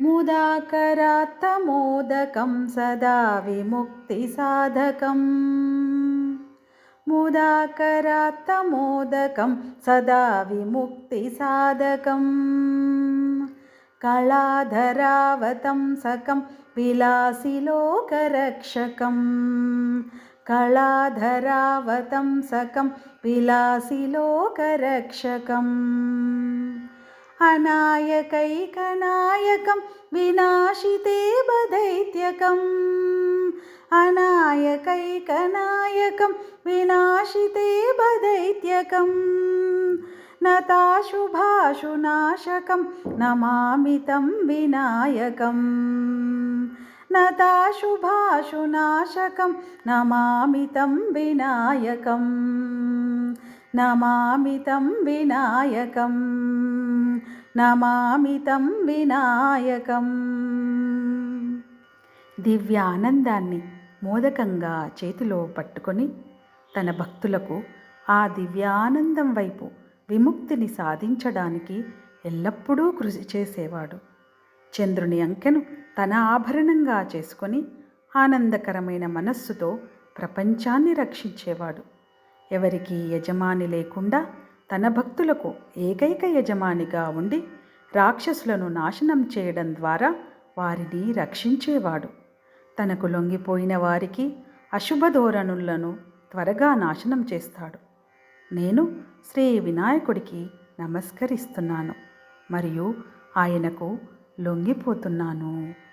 ముదాకరాత్తమోదకం సదా విముక్తిసాధకం. ముదాకరాత్తమోదకం సదా విముక్తిసాధకం. కళాధరావతంసకం విలాసిలోకరక్షకం. కళాధరావతంసకం విలాసిలోకరక్షకం. అనాయకైకనాయకం వినాశితే బదైత్యకం. అనాయకైకనాయకం వినాశితే బదైత్యకం. నతాశుభాశునాశకం నమామి తం వినాయకం. నతాశుభాశునాశకం నమామి తం వినాయకం. నమామి తం వినాయకం. నమామి తం వినాయకం. దివ్యానందాన్ని మోదకంగా చేతిలో పట్టుకొని తన భక్తులకు ఆ దివ్యానందం వైపు విముక్తిని సాధించడానికి ఎల్లప్పుడూ కృషి చేసేవాడు. చంద్రుని అంకెను తన ఆభరణంగా చేసుకొని ఆనందకరమైన మనస్సుతో ప్రపంచాన్ని రక్షించేవాడు. ఎవరికీ యజమాని లేకుండా తన భక్తులకు ఏకైక యజమానిగా ఉండి రాక్షసులను నాశనం చేయడం ద్వారా వారిని రక్షించేవాడు. తనకు లొంగిపోయిన వారికి అశుభ ధోరణులను త్వరగా నాశనం చేస్తాడు. నేను శ్రీ వినాయకుడికి నమస్కరిస్తున్నాను మరియు ఆయనకు లొంగిపోతున్నాను.